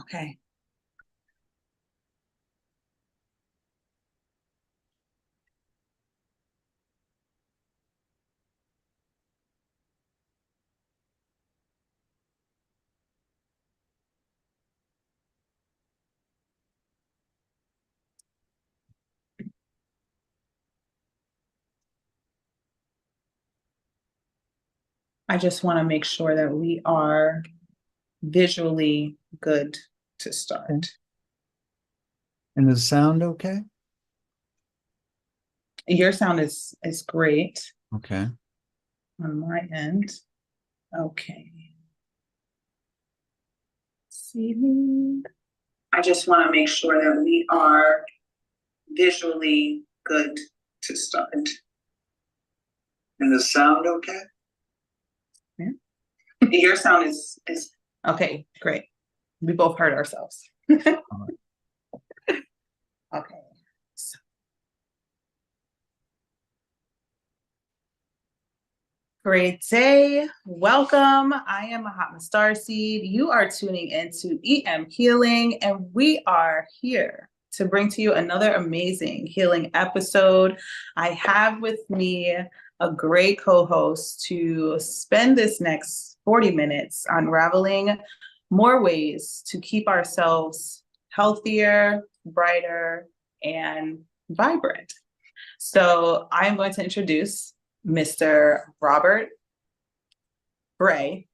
Okay. I just want to make sure that we are visually good to Okay. start. And the sound okay? Your sound is great Okay. on my end. Okay. See, I just want to make sure that we are visually good to start. And the sound okay? Yeah. Your sound is okay, great. We both heard ourselves. All right. Okay. So, great day. Welcome. I am Mahatma Starseed. You are tuning into EM Healing, and we are here to bring to you another amazing healing episode. I have with me a great co-host to spend this next 40 minutes unraveling more ways to keep ourselves healthier, brighter, and vibrant. So I'm going to introduce Mr. Robert Bray,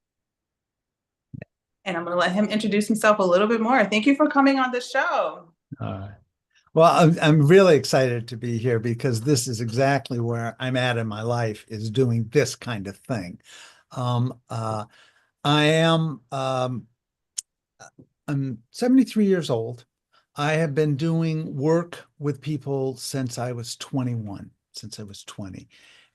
and I'm going to let him introduce himself a little bit more. Thank you for coming on the show. All right. Well, I'm really excited to be here because this is exactly where I'm at in my life, is doing this kind of thing. Um, uh, I am I'm 73 years old. I have been doing work with people since I was 21, since I was 20.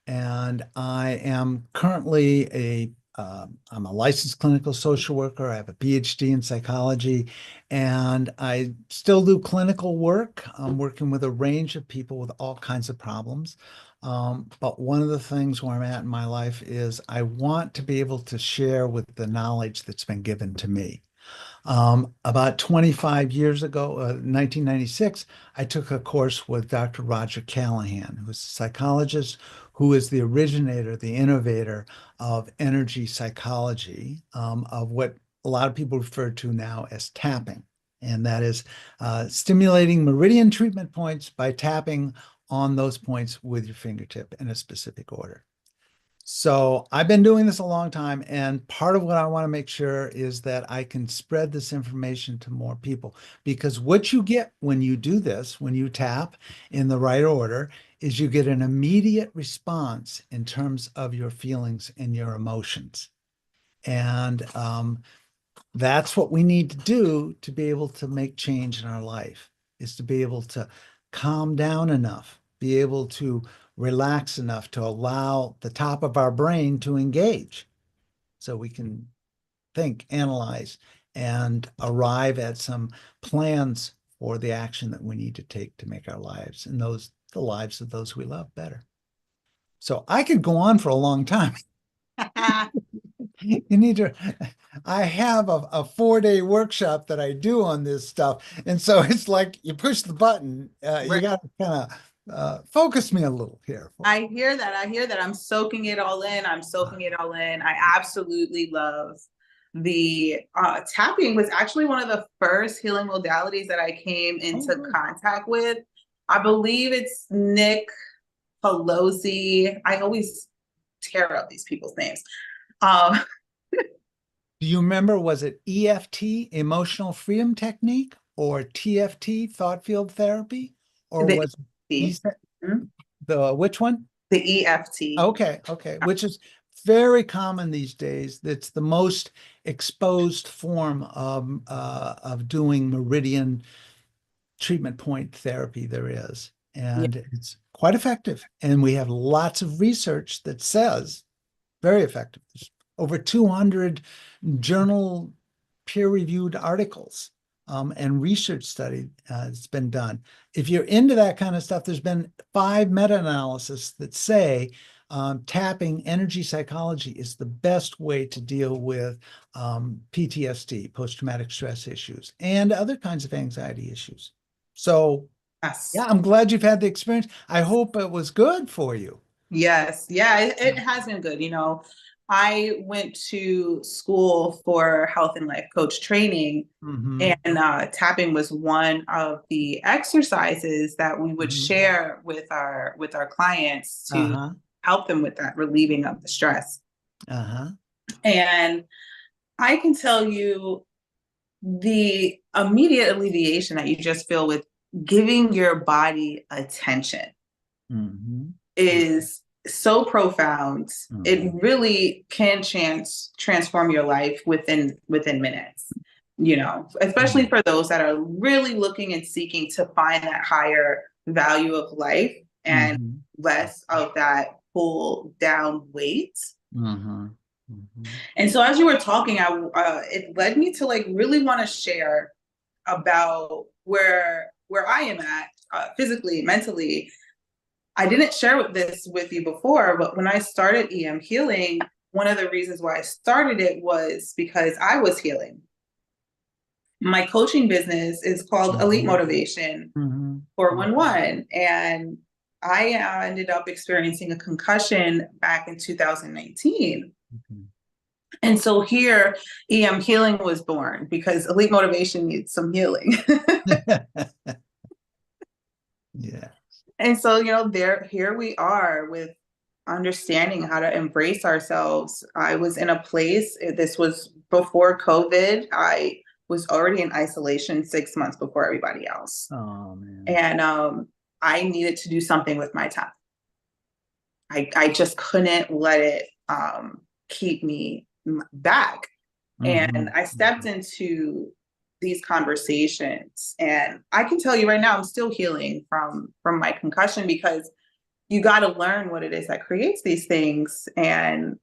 And I am currently I'm a licensed clinical social worker. I have a PhD in psychology, and I still do clinical work. I'm working with a range of people with all kinds of problems. But one of the things where I'm at in my life is I want to be able to share with the knowledge that's been given to me. About 25 years ago, 1996, I took a course with Dr. Roger Callahan, who's a psychologist who is the originator, the innovator of energy psychology, of what a lot of people refer to now as tapping. And that is stimulating meridian treatment points by tapping on those points with your fingertip in a specific order. So I've been doing this a long time, and part of what I want to make sure is that I can spread this information to more people, because what you get when you do this, when you tap in the right order, is you get an immediate response in terms of your feelings and your emotions. And that's what we need to do to be able to make change in our life, is to be able to calm down enough, be able to relax enough to allow the top of our brain to engage so we can think, analyze, and arrive at some plans for the action that we need to take to make our lives and the lives of those we love better. So I could go on for a long time. You need to, I have a 4-day workshop that I do on this stuff. And so it's like you push the button, you got to kind of focus me a little here. I hear that. I hear that. I'm soaking it all in. I'm soaking it all in. I absolutely love the tapping was actually one of the first healing modalities that I came into contact with. I believe it's Nick Pelosi. I always tear up these people's names. Um, Do you remember, was it EFT, emotional freedom technique, or TFT, thought field therapy? Or the was EFT. the which one? The EFT. Okay, okay, which is very common these days. It's the most exposed form of doing meridian treatment point therapy there is. Yeah. And it's quite effective. And we have lots of research that says very effective. There's over 200 journal peer-reviewed articles and research study has been done. If you're into that kind of stuff, there's been 5 meta-analyses that say tapping energy psychology is the best way to deal with PTSD, post-traumatic stress issues, and other kinds of anxiety issues. So, yeah, Yes. I'm glad you've had the experience. I hope it was good for you. Yes. Yeah, it has been good. I went to school for health and life coach training, Hmm. and tapping was one of the exercises that we would Hmm. share with our clients to Uh-huh. help them with that relieving of the stress. Uh-huh. And I can tell you the immediate alleviation that you just feel with giving your body attention Hmm. is so profound. It Hmm. really can transform your life within minutes. Especially for those that are really looking and seeking to find that higher value of life and Hmm. less of that pull down weight. Hmm. Hmm. And so as you were talking, it led me to like really want to share about where I am at physically, mentally. I didn't share this with you before, but when I started EM healing, one of the reasons why I started it was because I was healing. My coaching business is called Elite Hmm. Motivation Hmm. 411, and I ended up experiencing a concussion back in 2019. Hmm. And so here, EM healing was born because Elite Motivation needs some healing. Yeah. And so, here we are with understanding how to embrace ourselves. I was in a place, this was before COVID. I was already in isolation 6 months before everybody else. Oh man. And I needed to do something with my time. I just couldn't let it keep me back. And Hmm. I stepped into these conversations, and I can tell you right now, I'm still healing from my concussion because you got to learn what it is that creates these things. And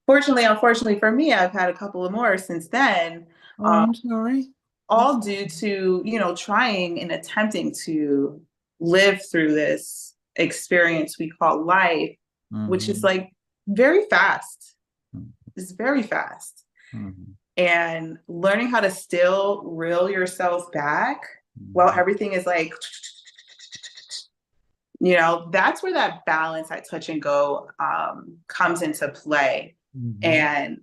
unfortunately for me, I've had a couple of more since then, Oh, uh, I'm sorry. all due to trying and attempting to live through this experience we call life, which is Hmm. like very fast. It's very fast. Hmm. And learning how to still reel yourself back while Hmm. everything is like, that's where that balance, that touch and go comes into play. Hmm. And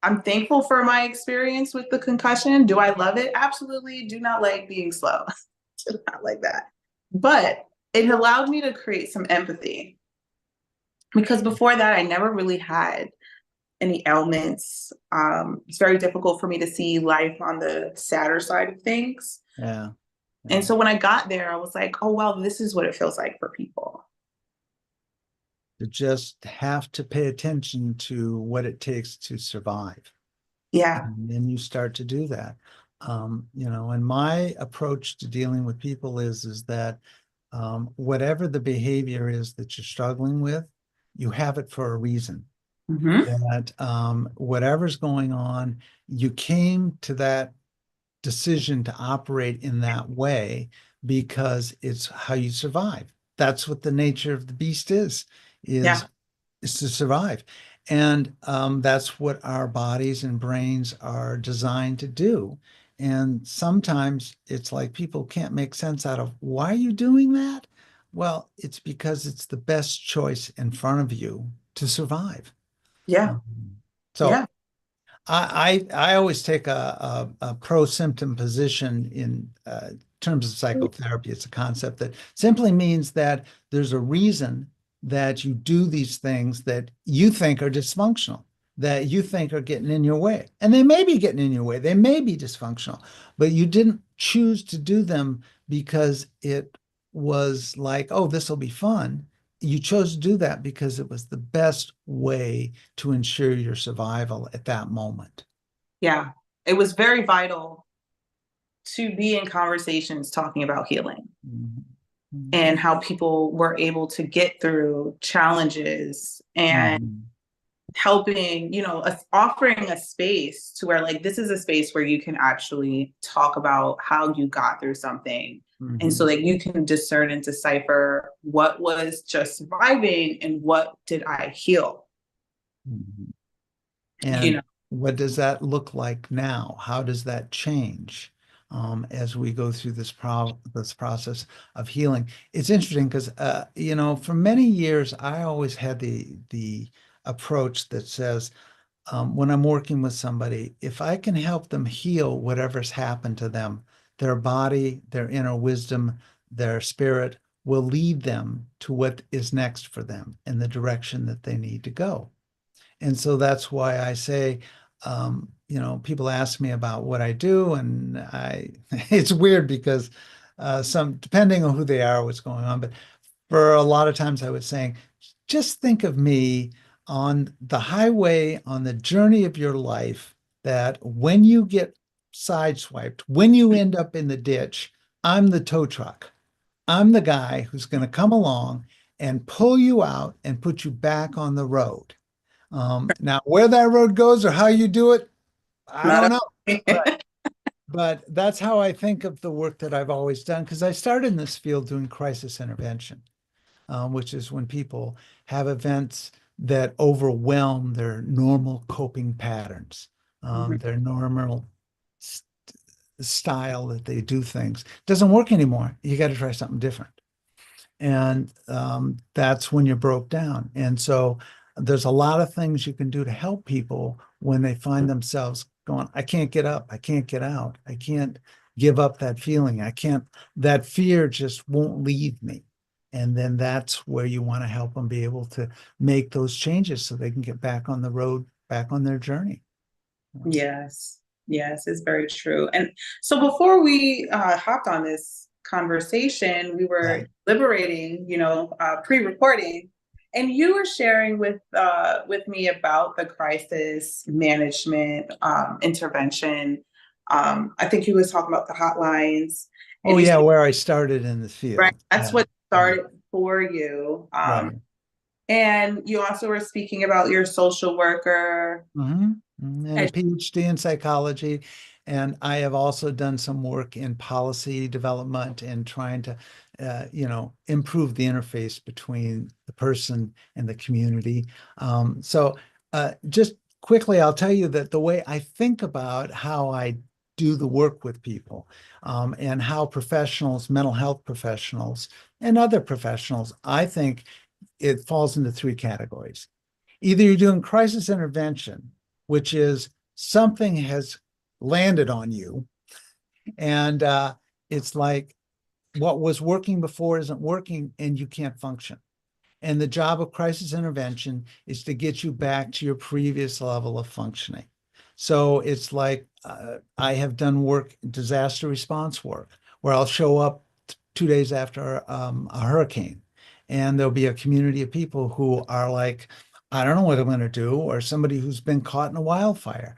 I'm thankful for my experience with the concussion. Do I love it? Absolutely. Do not like being slow. Do not like that. But it allowed me to create some empathy because before that, I never really had any ailments. It's very difficult for me to see life on the sadder side of things. Yeah. And Yeah. so when I got there, I was like, oh, wow, this is what it feels like for people. You just have to pay attention to what it takes to survive. Yeah. And then you start to do that. And my approach to dealing with people is that whatever the behavior is that you're struggling with, you have it for a reason. Mm-hmm. That whatever's going on, you came to that decision to operate in that way because it's how you survive. That's what the nature of the beast Yeah. is is to survive. And that's what our bodies and brains are designed to do. And sometimes it's like people can't make sense out of why are you doing that? Well, it's because it's the best choice in front of you to survive. Yeah. Um, Yeah. so I always take a pro symptom position in terms of psychotherapy. It's a concept that simply means that there's a reason that you do these things that you think are dysfunctional, that you think are getting in your way. And they may be getting in your way, they may be dysfunctional, but you didn't choose to do them because it was like, oh, this will be fun. You chose to do that because it was the best way to ensure your survival at that moment. Yeah. It was very vital to be in conversations talking about healing Mhm. and Mhm. how people were able to get through challenges and Mhm. helping, offering a space to where like this is a space where you can actually talk about how you got through something. And so Mhm. that you can discern and decipher what was just surviving and what did I heal, Mhm. you know? And what does that look like now? How does that change as we go through this process of healing? It's interesting because for many years I always had the approach that says when I'm working with somebody, if I can help them heal whatever's happened to them, their body, their inner wisdom, their spirit will lead them to what is next for them in the direction that they need to go. And so that's why I say, people ask me about what I do, and it's weird because depending on who they are, what's going on, but for a lot of times I was saying, just think of me on the highway, on the journey of your life, that when you get sideswiped, when you end up in the ditch, I'm the tow truck. I'm the guy who's going to come along and pull you out and put you back on the road. Now, where that road goes or how you do it, I Not don't know. a- But that's how I think of the work that I've always done because I started in this field doing crisis intervention, which is when people have events that overwhelm their normal coping patterns, their normal st style that they do things. Doesn't work anymore. You got to try something different. And that's when you're broke down. And so there's a lot of things you can do to help people when they find themselves going, I can't get up, I can't get out, I can't give up that feeling, that fear just won't leave me. And then that's where you want to help them be able to make those changes so they can get back on the road, back on their journey. Yes, yes, it's very true. And so before we hopped on this conversation, we were Right. liberating, pre-recording, and you were sharing with me about the crisis management intervention. I think you was talking about the hotlines, Oh and you yeah, said, where I started in the right, field. that's Yeah. what Yeah. started for you. Right. And you also were speaking about your social worker. And a PhD in psychology. And I have also done some work in policy development and trying to, improve the interface between the person and the community. Just quickly, I'll tell you that the way I think about how I do the work with people and how professionals, mental health professionals, and other professionals, I think it falls into three categories. Either you're doing crisis intervention, which is something has landed on you, and it's like what was working before isn't working, and you can't function. And the job of crisis intervention is to get you back to your previous level of functioning. So it's like I have done work, disaster response work, where I'll show up 2 days after a hurricane, and there'll be a community of people who are like, I don't know what I'm going to do, or somebody who's been caught in a wildfire.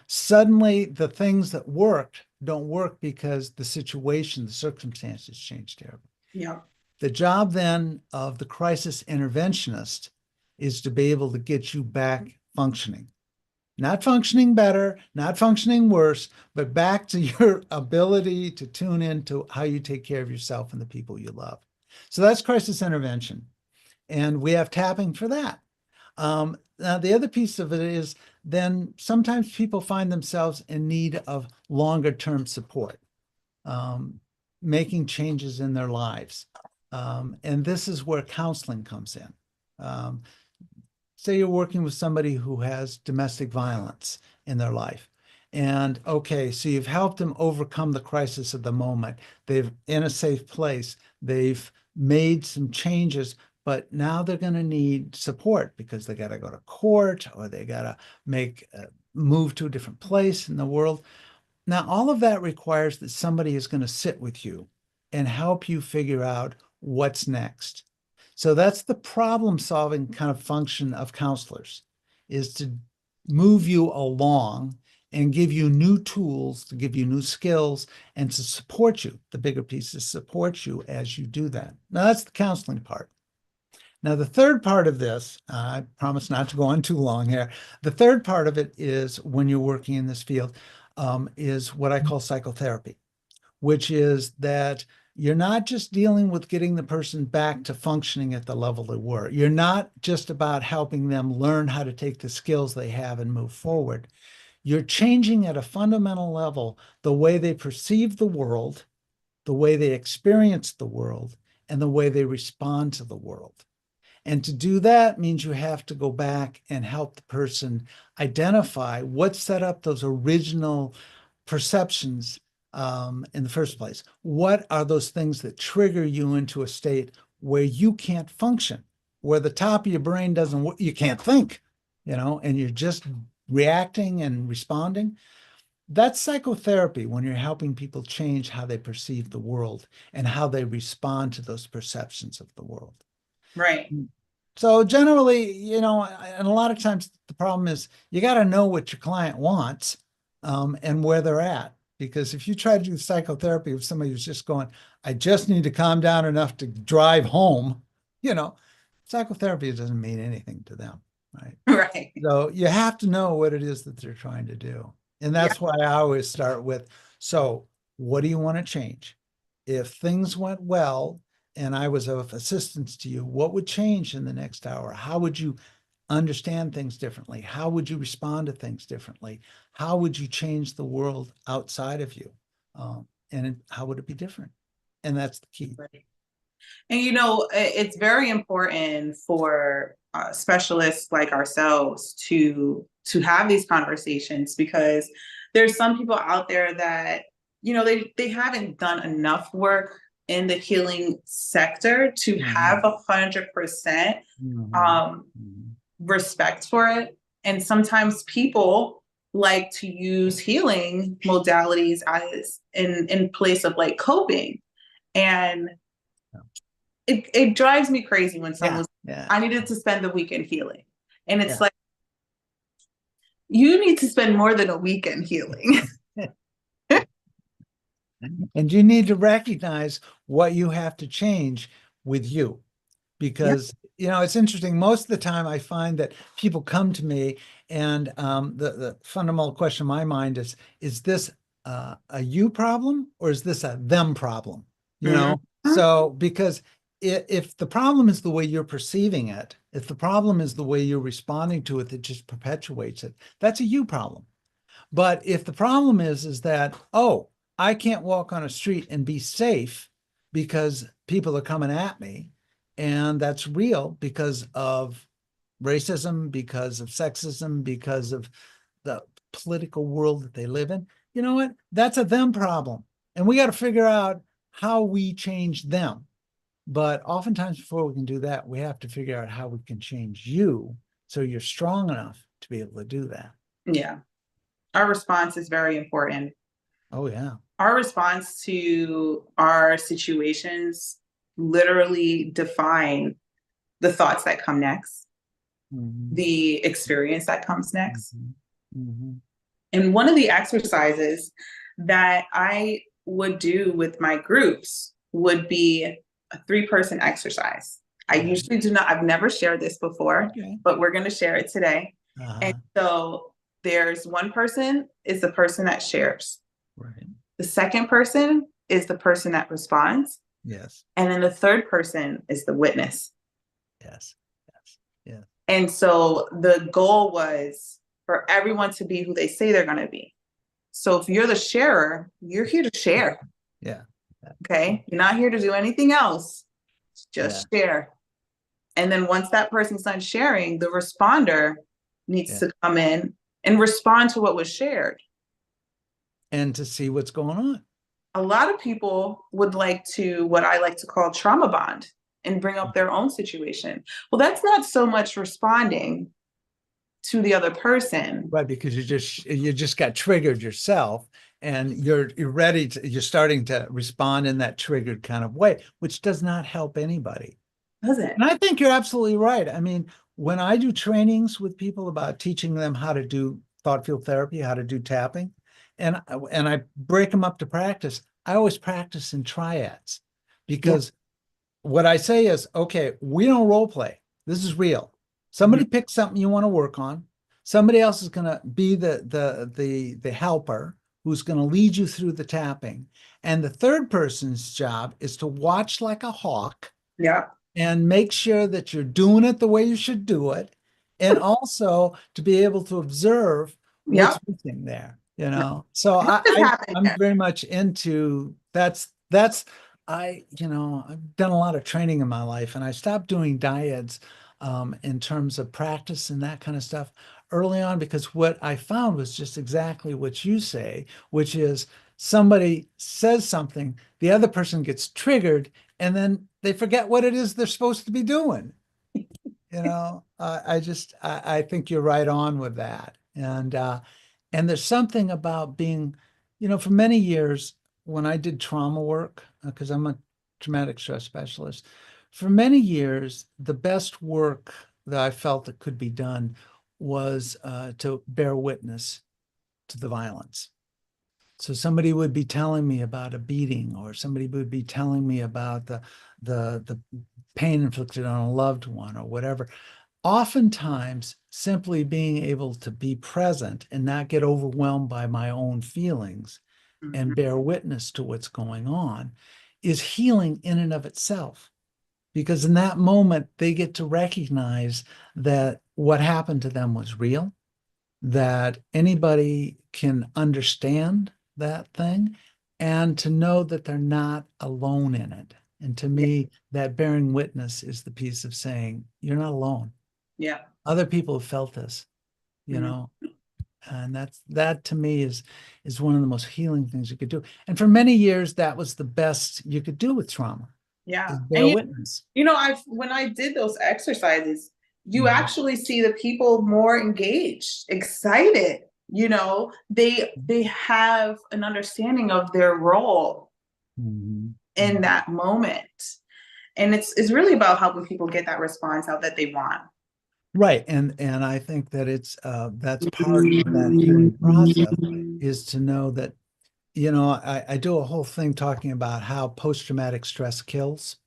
Suddenly the things that worked don't work because the situation, the circumstances changed terribly. Yeah. The job then of the crisis interventionist is to be able to get you back functioning, not functioning better, not functioning worse, but back to your ability to tune into how you take care of yourself and the people you love. So that's crisis intervention. And we have tapping for that. Now, the other piece of it is then sometimes people find themselves in need of longer term support, um, making changes in their lives. And this is where counseling comes in. Um, Say you're working with somebody who has domestic violence in their life. And okay, so you've helped them overcome the crisis of the moment. They've in a safe place. They've made some changes, but now they're going to need support because they got to go to court or they got to make move to a different place in the world. Now, all of that requires that somebody is going to sit with you and help you figure out what's next. So that's the problem solving kind of function of counselors is to move you along and give you new tools, to give you new skills, and to support you. The bigger piece is support you as you do that. Now, that's the counseling part. Now, the third part of this, I promise not to go on too long here. The third part of it is when you're working in this field, is what I call psychotherapy, which is that you're not just dealing with getting the person back to functioning at the level they were. You're not just about helping them learn how to take the skills they have and move forward. You're changing at a fundamental level the way they perceive the world, the way they experience the world, and the way they respond to the world. And to do that means you have to go back and help the person identify what set up those original perceptions in the first place. What are those things that trigger you into a state where you can't function, where the top of your brain doesn't work, you can't think, and you're just reacting and responding? That's psychotherapy, when you're helping people change how they perceive the world and how they respond to those perceptions of the world. Right. So generally, and a lot of times the problem is you got to know what your client wants, and where they're at. Because if you try to do psychotherapy with somebody who's just going, I just need to calm down enough to drive home, psychotherapy doesn't mean anything to them, right? Right. So you have to know what it is that they're trying to do. And Yeah. that's why I always start with, so what do you want to change? If things went well and I was of assistance to you, what would change in the next hour? How would you understand things differently? How would you respond to things differently? How would you change the world outside of you? And how would it be different? And that's the key. Right. And it's very important for specialists like ourselves to have these conversations, because there's some people out there that they haven't done enough work in the healing sector to have 100% respect for it. And sometimes people like to use healing modalities as in place of like coping. And it drives me crazy when someone's I needed to spend the weekend healing. And it's like, you need to spend more than a weekend healing. And you need to recognize what you have to change with you. Because, it's interesting. Most of the time I find that people come to me and the fundamental question in my mind is this a you problem or is this a them problem? So because if the problem is the way you're perceiving it, if the problem is the way you're responding to it, that just perpetuates it, that's a you problem. But if the problem is that, oh, I can't walk on a street and be safe because people are coming at me, and that's real because of racism, because of sexism, because of the political world that they live in, you know what? That's a them problem. And we got to figure out how we change them. But oftentimes before we can do that, we have to figure out how we can change you so you're strong enough to be able to do that. Yeah. Our response is very important. Oh, yeah. Our response to our situations literally define the thoughts that come next, the experience that comes next. And one of the exercises that I would do with my groups would be a 3-person exercise. I usually do not, I've never shared this before, but we're going to share it today. And so there's one person is the person that shares. Right. The second person is the person that responds. Yes. And then the third person is the witness. Yes. Yes. Yeah. And so the goal was for everyone to be who they say they're going to be. So if you're the sharer, you're here to share. Yeah. Okay. You're not here to do anything else. Just share. And then once that person's done sharing, the responder needs to come in and respond to what was shared. And to see what's going on. A lot of people would like to, what I like to call trauma bond, and bring up their own situation. Well, that's not so much responding to the other person. Right, because you just got triggered yourself, and you're ready to, you're starting to respond in that triggered kind of way, which does not help anybody. Does it? And I think you're absolutely right. I mean, when I do trainings with people about teaching them how to do thought field therapy, how to do tapping, and I break them up to practice, I always practice in triads, because what I say is, okay, we don't role play. This is real. Mhm. Somebody picks something you want to work on. Somebody else is going to be the helper who's going to lead you through the tapping. And the third person's job is to watch like a hawk Yeah. and make sure that you're doing it the way you should do it, and also to be able to observe what's Yep. missing there, you know. So What is happening I'm there? very much into that's I've done a lot of training in my life, and I stopped doing dyads in terms of practice and that kind of stuff early on, because what I found was just exactly what you say, which is somebody says something, the other person gets triggered, and then they forget what it is they're supposed to be doing. I think you're right on with that. And there's something about being, for many years when I did trauma work, because I'm a traumatic stress specialist, for many years, the best work that I felt that could be done was to bear witness to the violence. So somebody would be telling me about a beating, or somebody would be telling me about the pain inflicted on a loved one or whatever. Oftentimes, simply being able to be present and not get overwhelmed by my own feelings and Mhm. bear witness to what's going on is healing in and of itself. Because in that moment, they get to recognize that what happened to them was real, that anybody can understand that thing, and to know that they're not alone in it. And to Yeah. me, that bearing witness is the piece of saying, you're not alone. Yeah. Other you have felt this, you Mhm. know, and that to me is one of the most healing things you could do. And for many years, that was the best you could do with trauma, Yeah. is And bear witness. I've when I did those exercises, you Mhm. actually see the people more engaged, excited. They have an understanding of their role Mhm. in Mhm. that moment. And it's really about helping people get that response out that they want. Right. And I think that that's part of that healing process, is to know that, I do a whole thing talking about how post-traumatic stress kills,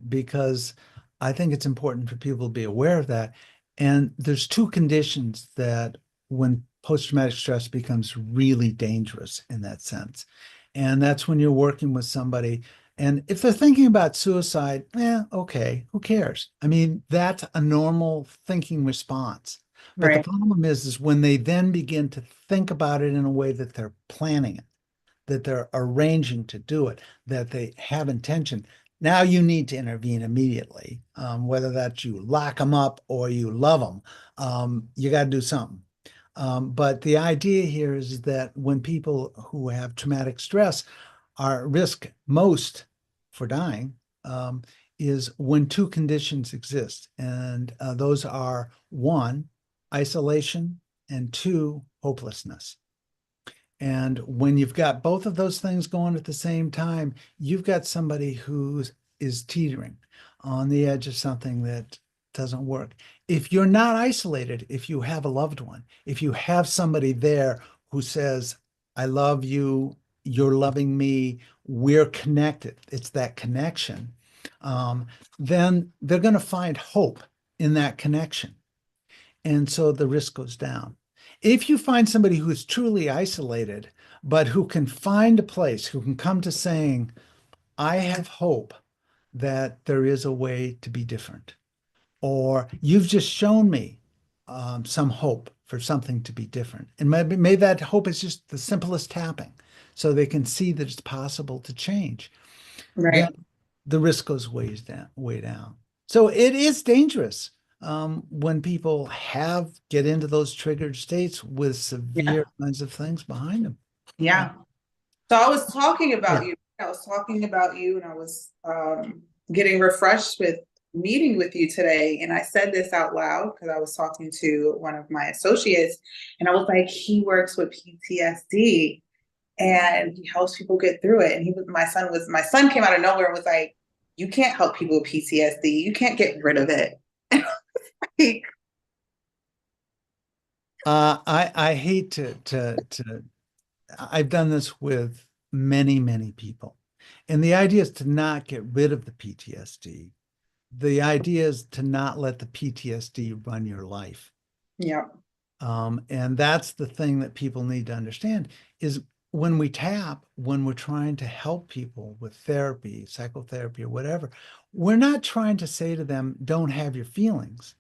because I think it's important for people to be aware of that. And there's two conditions that when post-traumatic stress becomes really dangerous in that sense. And that's when you're working with somebody. And if they're thinking about suicide, okay, who cares? I mean, that's a normal thinking response. But the Right. problem is when they then begin to think about it in a way that they're planning it, that they're arranging to do it, that they have intention. Now you need to intervene immediately, whether that's you lock them up or you love them. You got to do something. But the idea here is that when people who have traumatic stress are at risk most for dying, is when two conditions exist. And those are one, isolation, and two, hopelessness. And when you've got both of those things going at the same time, you've got somebody who is teetering on the edge of something that doesn't work. If you're not isolated, if you have a loved one, if you have somebody there who says, I love you, you're loving me, we're connected, it's that connection, um, then they're going to find hope in that connection. And so the risk goes down. If you find somebody who is truly isolated, but who can find a place, who can come to saying, I have hope that there is a way to be different, or you've just shown me some hope for something to be different. And maybe that hope is just the simplest tapping, so they can see that it's possible to change. Then Right. the risk goes way down. So it is dangerous when people get into those triggered states with Yeah. severe kinds of things behind them. Yeah. Yeah. So I was talking about Yeah. you. I was talking about you, and I was getting refreshed with meeting with you today. And I said this out loud because I was talking to one of my associates, and I was like, he works with PTSD and he helps people get through it. And my son came out of nowhere and was like, you can't help people with PTSD. You can't get rid of it. Like, I hate to I've done this with many people. And the idea is to not get rid of the PTSD. The idea is to not let the PTSD run your life. Yeah. And that's the thing that people need to understand is when we tap, when we're trying to help people with therapy, psychotherapy, or whatever, we're not trying to say to them, don't have your feelings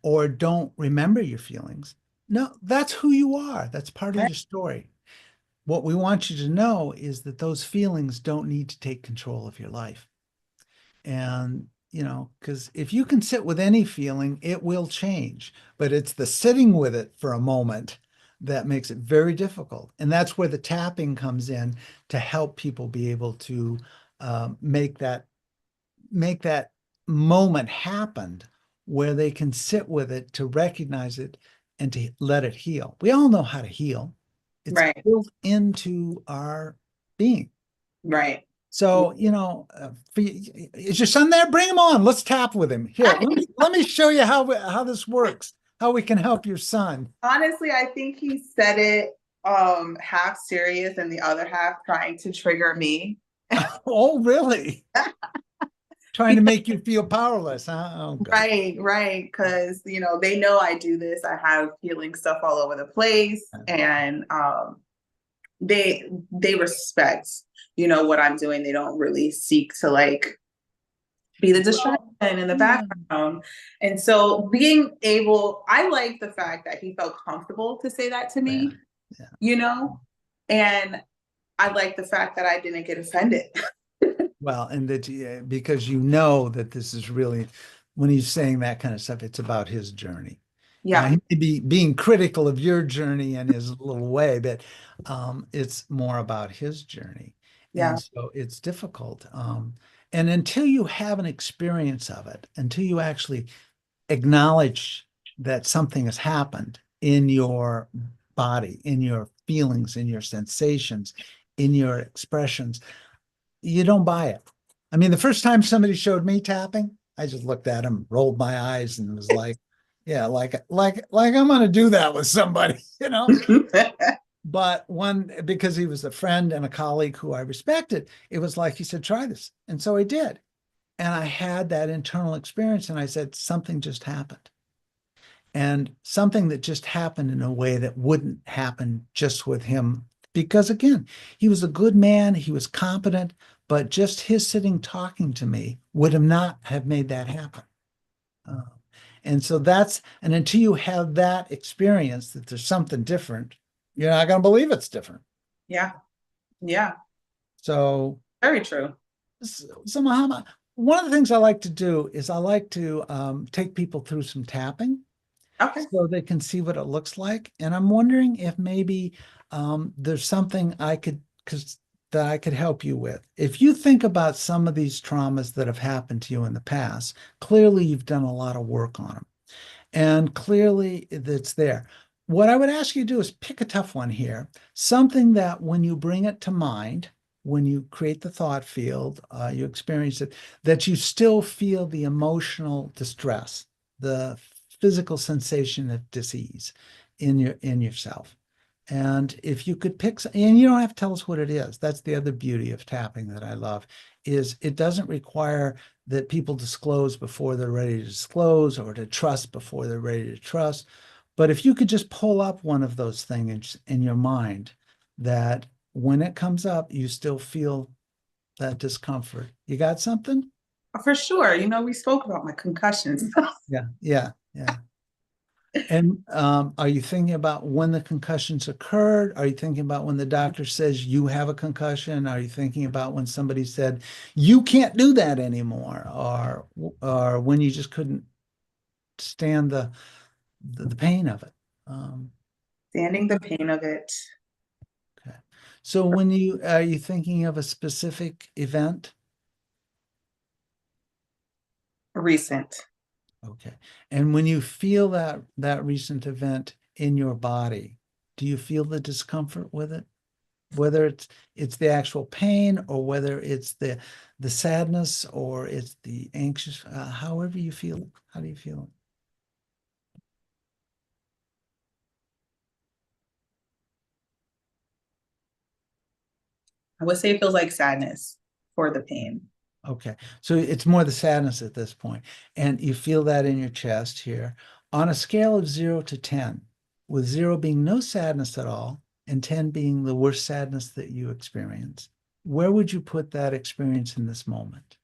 or don't remember your feelings. No, that's who you are. That's part of Right. your story. What we want you to know is that those feelings don't need to take control of your life. And, because if you can sit with any feeling, it will change. But it's the sitting with it for a moment that makes it very difficult. And that's where the tapping comes in to help people be able to make that moment happen where they can sit with it to recognize it and to let it heal. We all know how to heal. It's Right. built into our being. Right. So, is your son there? Bring him on. Let's tap with him. Here, let me show you how this works, how we can help your son. Honestly, I think he said it half serious and the other half trying to trigger me. Oh, really? Trying to make you feel powerless, huh? Oh, God. Right, right. Because, they know I do this. I have healing stuff all over the place. And they respect, what I'm doing. They don't really seek to like be the distraction Well, in the yeah, background. And so being able, I like the fact that he felt comfortable to say that to yeah, me, yeah. and I like the fact that I didn't get offended. Well, and that because you know that this is really, when he's saying that kind of stuff, it's about his journey. Yeah, He may be being critical of your journey in his little way, but it's more about his journey. And yeah, so it's difficult. And until you have an experience of it, until you actually acknowledge that something has happened in your body, in your feelings, in your sensations, in your expressions, you don't buy it. I mean, the first time somebody showed me tapping, I just looked at him, rolled my eyes, and was like, "Yeah, like I'm going to do that with somebody, you know." But because he was a friend and a colleague who I respected, it was like he said, "Try this," and so I did, and I had that internal experience, and I said, "Something just happened." And something that just happened in a way that wouldn't happen just with him. Because again, he was a good man, he was competent, but just his sitting talking to me would have not have made that happen. Uh, and so and until you have that experience that there's something different, you're not going to believe it's different. yeah, yeah. So, Very true. so Muhammad, one of the things I like to do is I like to take people through some tapping Okay. so they can see what it looks like. And I'm wondering if maybe there's something that I could help you with. If you think about some of these traumas that have happened to you in the past, clearly you've done a lot of work on them, and clearly it's there. What I would ask you to do is pick a tough one here, something that when you bring it to mind, when you create the thought field, you experience it, that you still feel the emotional distress, the physical sensation of disease in yourself. And if you could pick, and you don't have to tell us what it is. That's the other beauty of tapping that I love, is it doesn't require that people disclose before they're ready to disclose or to trust before they're ready to trust. But if you could just pull up one of those things in your mind that when it comes up, you still feel that discomfort. You got something? For sure. We spoke about my concussions. Yeah, yeah, yeah. And are you thinking about when the concussions occurred? Are you thinking about when the doctor says you have a concussion? Are you thinking about when somebody said you can't do that anymore, or when you just couldn't stand the pain of it? Um, Standing the pain of it. okay. So when are you thinking of a specific event? Recent. Okay. And when you feel that recent event in your body, do you feel the discomfort with it? Whether it's the actual pain or whether it's the sadness or it's the anxious, however you feel it. How do you feel it? I would say it feels like sadness. for the pain. Okay. So it's more the sadness at this point. And you feel that in your chest here. On a scale of 0 to 10, with 0 being no sadness at all and 10 being the worst sadness that you experience, where would you put that experience in this moment?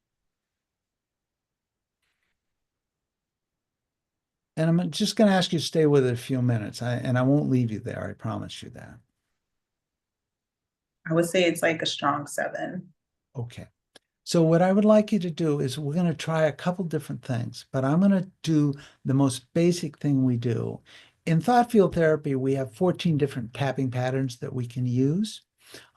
And I'm just going to ask you to stay with it a few minutes, and I won't leave you there. I promise you that. I would say it's like a strong 7. Okay. So what I would like you to do is we're going to try a couple different things, but I'm going to do the most basic thing we do. In thought field therapy, we have 14 different tapping patterns that we can use.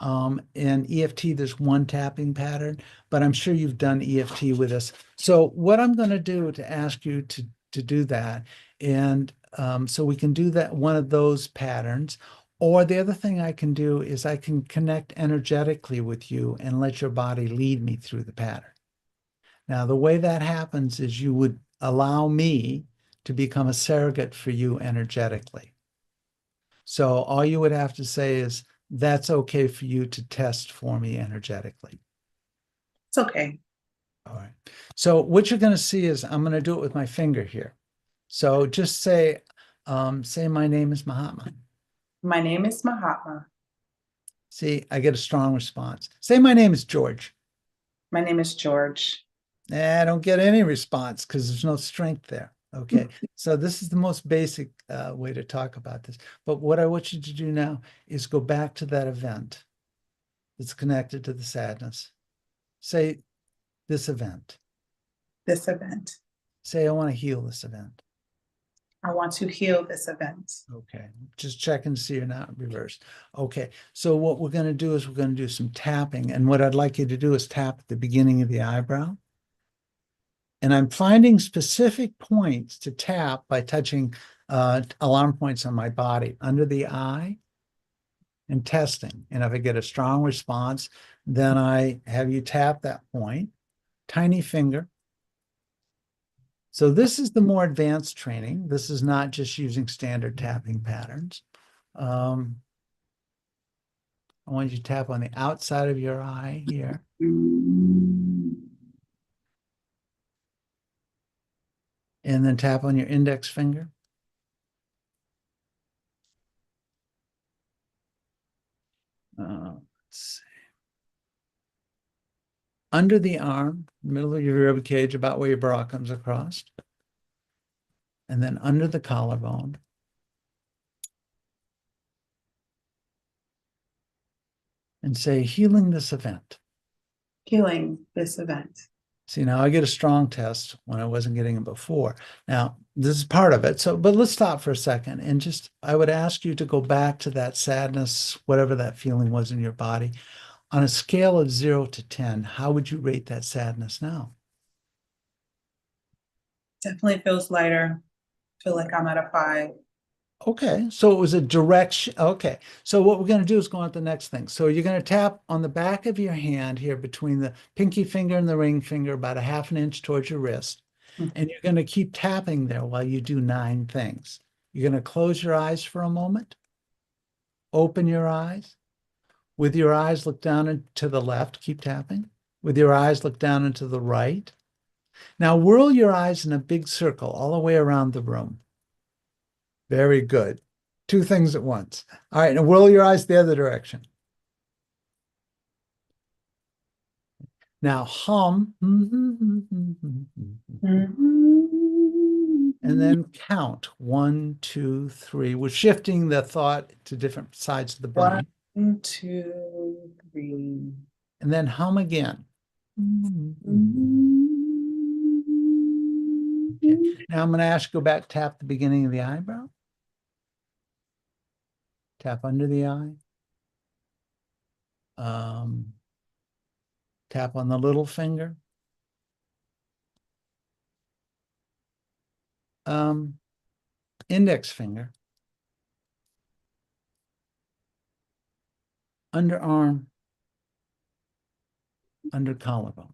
In EFT, there's one tapping pattern, but I'm sure you've done EFT with us. So what I'm going to do to ask you to do that, and so we can do that one of those patterns. Or the other thing I can do is I can connect energetically with you and let your body lead me through the pattern. Now, the way that happens is you would allow me to become a surrogate for you energetically. So all you would have to say is, that's okay for you to test for me energetically. It's okay. All right. So what you're going to see is I'm going to do it with my finger here. So just say, my name is Mahatma. My name is Mahatma. See, I get a strong response. Say, my name is George. My name is George. I don't get any response because there's no strength there. Okay. So this is the most basic way to talk about this. But what I want you to do now is go back to that event that's connected to the sadness. Say, this event. This event. Say, I want to heal this event. I want to heal this event. Okay. Just check and see you're not reversed. Okay. So what we're going to do is we're going to do some tapping. And what I'd like you to do is tap at the beginning of the eyebrow. And I'm finding specific points to tap by touching alarm points on my body under the eye and testing. And if I get a strong response, then I have you tap that point, tiny finger. So this is the more advanced training. This is not just using standard tapping patterns. I want you to tap on the outside of your eye here. And then tap on your index finger. Let's see. Under the arm, middle of your rib cage, about where your bra comes across. And then under the collarbone. And say, healing this event. Healing this event. See, now I get a strong test when I wasn't getting it before. Now, this is part of it. So, but let's stop for a second and just, I would ask you to go back to that sadness, whatever that feeling was in your body. On a scale of 0 to 10, how would you rate that sadness now? Definitely feels lighter. Feel like I'm at a 5. Okay, so it was a direction. Okay, so what we're going to do is go on to the next thing. So you're going to tap on the back of your hand here between the pinky finger and the ring finger, about a half an inch towards your wrist. And you're going to keep tapping there while you do 9 things. You're going to close your eyes for a moment. Open your eyes. With your eyes, look down and to the left. Keep tapping. With your eyes, look down and to the right. Now whirl your eyes in a big circle all the way around the room. Very good. 2 things at once. All right, now whirl your eyes the other direction. Now hum. And then count 1, 2, 3. We're shifting the thought to different sides of the brain. 1, 2, 3. And then hum again. Okay. Now I'm going to ask you to go back, tap the beginning of the eyebrow. Tap under the eye. Tap on the little finger. Index finger. Underarm. Under collarbone.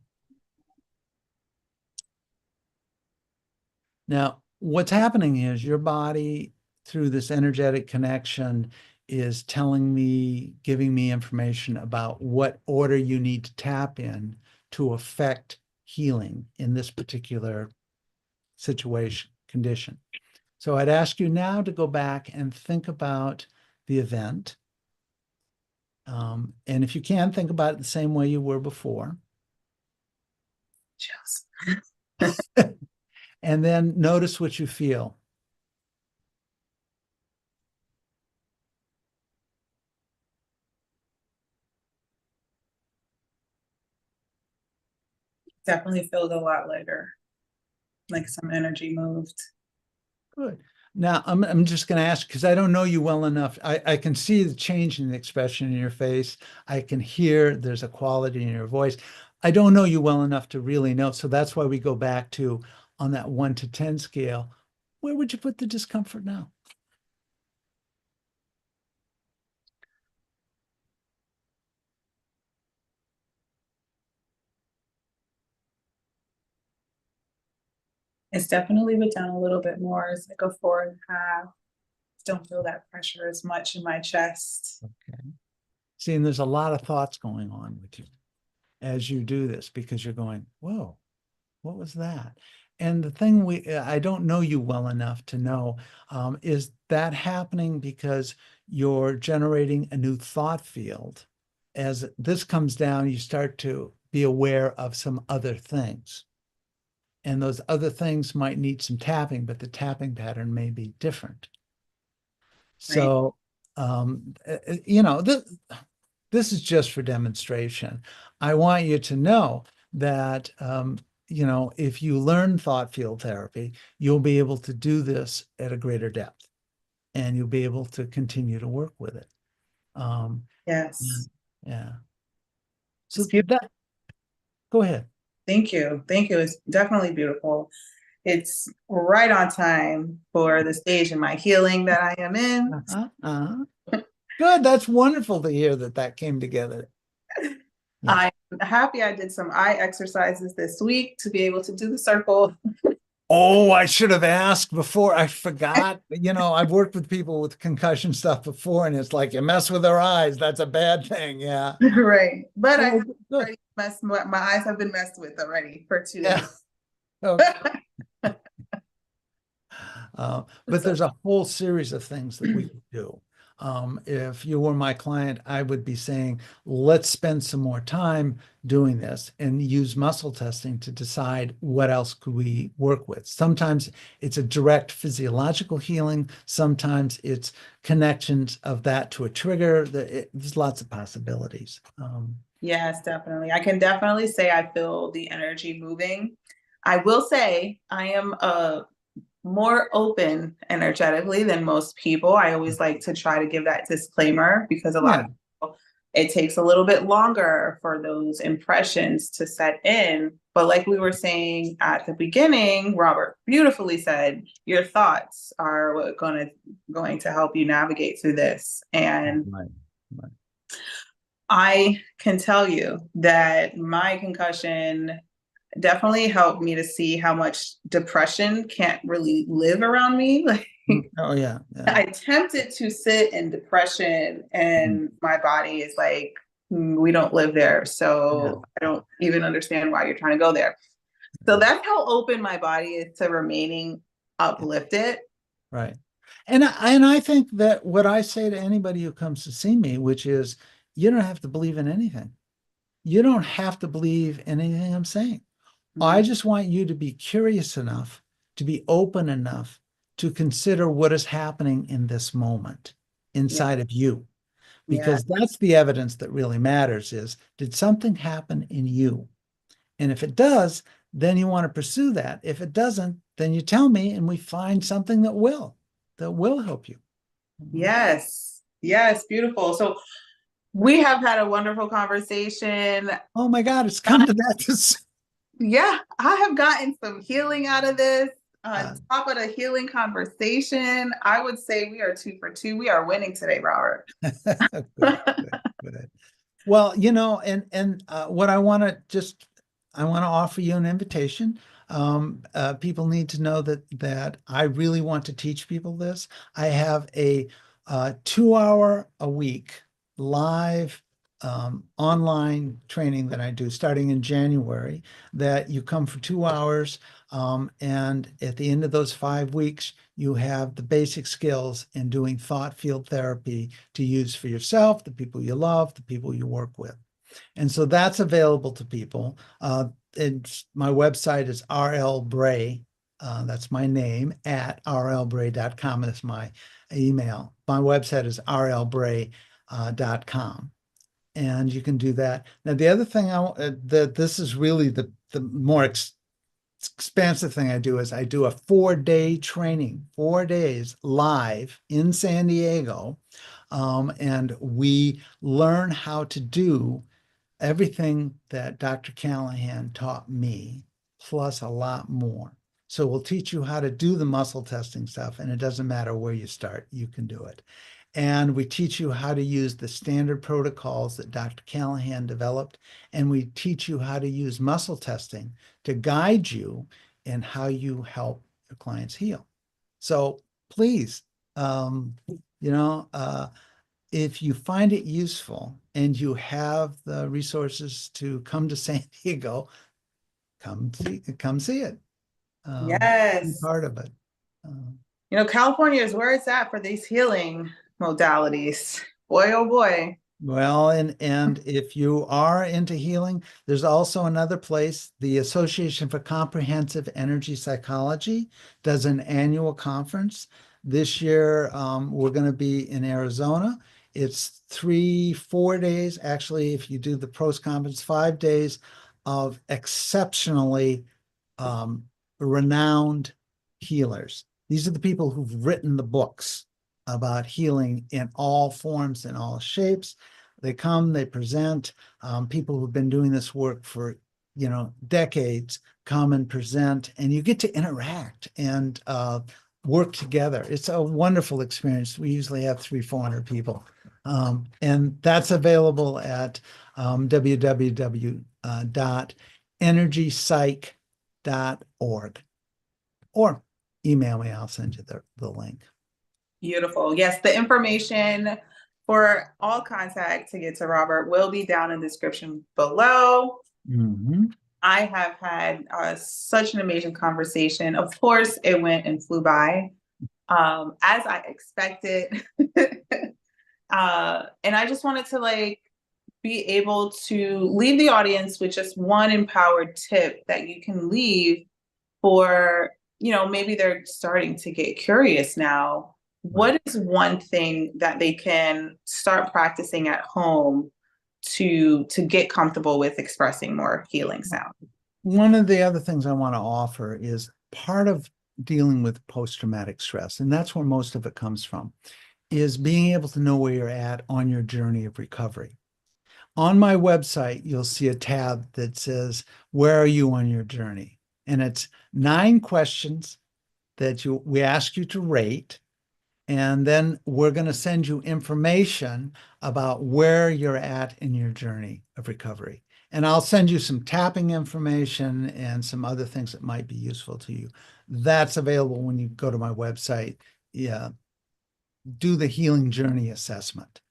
Now, what's happening is your body, through this energetic connection, is telling me, giving me information about what order you need to tap in to affect healing in this particular situation, condition. So I'd ask you now to go back and think about the event. And if you can, think about it the same way you were before. Chills. And then notice what you feel. Definitely feels a lot lighter, like some energy moved. Good. Now, I'm just going to ask because I don't know you well enough. I can see the change in the expression in your face. I can hear there's a quality in your voice. I don't know you well enough to really know. So that's why we go back to on that 1 to 10 scale. Where would you put the discomfort now? It's definitely went down a little bit more. It's like a 4.5. Don't feel that pressure as much in my chest. Okay. See, and there's a lot of thoughts going on with you as you do this because you're going, whoa, what was that? And the thing I don't know you well enough to know, is that happening because you're generating a new thought field? As this comes down, you start to be aware of some other things. And those other things might need some tapping, but the tapping pattern may be different. Right. So, you know, this is just for demonstration. I want you to know that, you know, if you learn thought field therapy, you'll be able to do this at a greater depth and you'll be able to continue to work with it. Yes. Yeah. It's So beautiful. that, go ahead. Thank you. Thank you. It's definitely beautiful. It's right on time for the stage in my healing that I am in. Uh-huh, uh-huh. Good. That's wonderful to hear that that came together. Yeah. I'm happy I did some eye exercises this week to be able to do the circle. Oh, I should have asked before. I forgot. You know, I've worked with people with concussion stuff before, and it's like you mess with their eyes. That's a bad thing. Yeah. Right. But I Oh, have good. already messed, my eyes have been messed with already for 2 days. Yeah. Okay. But So there's a whole series of things that we can do. If you were my client, I would be saying, let's spend some more time doing this and use muscle testing to decide what else could we work with. Sometimes it's a direct physiological healing. Sometimes it's connections of that to a trigger. There's lots of possibilities. yes, definitely. I can definitely say I feel the energy moving. I will say I am more open energetically than most people. I always like to try to give that disclaimer because a lot Yeah, of people, it takes a little bit longer for those impressions to set in. But like we were saying at the beginning, Robert beautifully said, your thoughts are what going to help you navigate through this. And right, right. I can tell you that my concussion definitely helped me to see how much depression can't really live around me. Like Oh, yeah, yeah. I attempted to sit in depression Mm. and my body is like, we don't live there. Yeah, So I don't even understand why you're trying to go there. So that's how open my body is to remaining uplifted. right. And I think that what I say to anybody who comes to see me, which is you don't have to believe in anything. You don't have to believe in anything I'm saying. I Mhm. just want you to be curious enough, to be open enough to consider what is happening in this moment Yeah. inside of you, Yeah. because that's the evidence that really matters is, did something happen in you? And if it does, then you want to pursue that. If it doesn't, then you tell me and we find something that will help you. Yes. Yes. Beautiful. So we have had a wonderful conversation. Oh my God, it's come to that. Yeah, I have gotten some healing out of this. Uh, On top of the healing conversation, I would say we are 2 for 2. We are winning today, Robert. good, good, good. Well, you know, and what I want to offer you an invitation. People need to know that I really want to teach people this. I have a 2 hour a week live online training that I do starting in January that you come for 2 hours. And at the end of those 5 weeks, you have the basic skills in doing thought field therapy to use for yourself, the people you love, the people you work with. And so that's available to people. My website is RL Bray. That's my name at rlbray.com. That's my email. My website is rlbray.com. And you can do that. Now, the other thing that this is really the more expansive thing I do is I do a 4-day training, 4 days live in San Diego. And we learn how to do everything that Dr. Callahan taught me, plus a lot more. So we'll teach you how to do the muscle testing stuff, and it doesn't matter where you start, you can do it. And we teach you how to use the standard protocols that Dr. Callahan developed, and we teach you how to use muscle testing to guide you in how you help your clients heal. So please, if you find it useful and you have the resources to come to San Diego, come see it. Be Yes. part of it. Um, California is where it's at for these healing modalities. Boy, oh boy. Well, and if you are into healing, there's also another place. The Association for Comprehensive Energy Psychology does an annual conference. This year, we're going to be in Arizona. It's 4 days. Actually, if you do the pros conference, 5 days of exceptionally renowned healers. These are the people who've written the books about healing in all forms and all shapes. They come, they present. People who've been doing this work for decades come and present, and you get to interact and work together. It's a wonderful experience. We usually have 300-400 people, and that's available at www.energypsych.org, or email me. I'll send you the link. Beautiful. Yes, the information for all contact to get to Robert will be down in the description below. Mm-hmm. I have had such an amazing conversation. Of course, it went and flew by, as I expected. And I just wanted to be able to leave the audience with just one empowered tip that you can leave for, maybe they're starting to get curious now. What is one thing that they can start practicing at home to get comfortable with expressing more healing sound? One of the other things I want to offer is part of dealing with post-traumatic stress, and that's where most of it comes from, is being able to know where you're at on your journey of recovery. On my website, you'll see a tab that says, "Where are you on your journey?" And it's 9 questions that we ask you to rate. And then we're going to send you information about where you're at in your journey of recovery. And I'll send you some tapping information and some other things that might be useful to you. That's available when you go to my website. Yeah, do the healing journey assessment.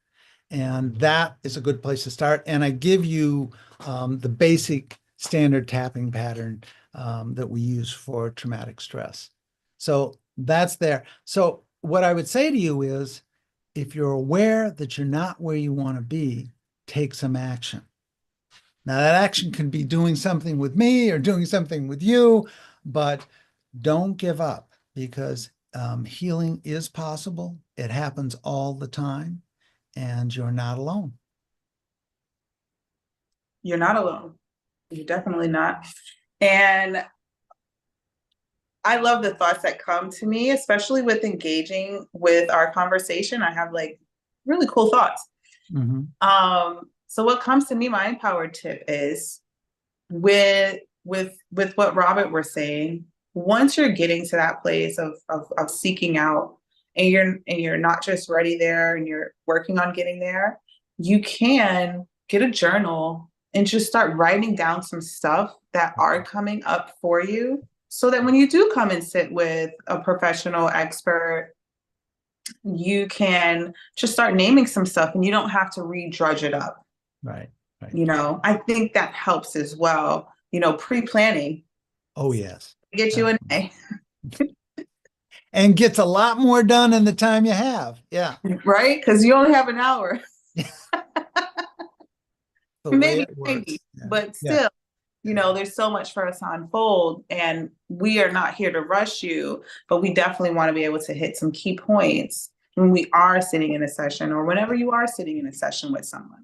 And that is a good place to start. And I give you the basic standard tapping pattern that we use for traumatic stress. So that's there. So what I would say to you is, if you're aware that you're not where you want to be, take some action. Now, that action can be doing something with me or doing something with you, but don't give up, because healing is possible. It happens all the time, and you're not alone. You're not alone. You're definitely not. And I love the thoughts that come to me, especially with engaging with our conversation. I have really cool thoughts. Mm-hmm. So what comes to me, my empowered tip is with what Robert was saying, once you're getting to that place of seeking out, and you're not just ready there and you're working on getting there, you can get a journal and just start writing down some stuff that are coming up for you, so that when you do come and sit with a professional expert, you can just start naming some stuff and you don't have to re-drudge it up. Right. Right. I think that helps as well. Pre-planning, Oh, yes. get you an Definitely. A, And gets a lot more done in the time you have. Yeah. right? Because you only have an hour, The way maybe it 90, works. Yeah. but Yeah. still, Yeah. there's so much for us to unfold, and we are not here to rush you, but we definitely want to be able to hit some key points when we are sitting in a session or whenever you are sitting in a session with someone.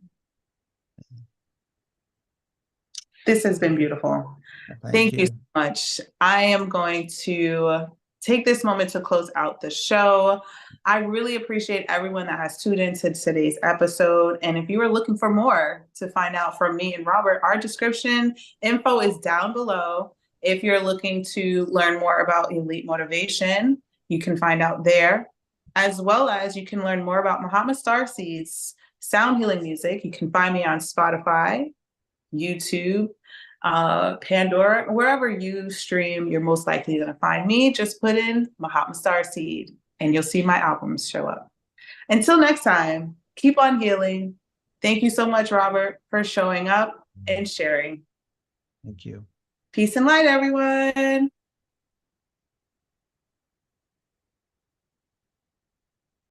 This has been beautiful. Thank Thank you you. so much. I am going to take this moment to close out the show. I really appreciate everyone that has tuned into today's episode. And if you are looking for more to find out from me and Robert, our description info is down below. If you're looking to learn more about Elite Motivation, you can find out there, as well as you can learn more about Mahatma Starseed's sound healing music. You can find me on Spotify, YouTube, Pandora, wherever you stream, you're most likely going to find me. Just put in Mahatma Starseed and you'll see my albums show up. Until next time, keep on healing. Thank you so much, Robert, for showing up and sharing. Thank you. Peace and light, everyone.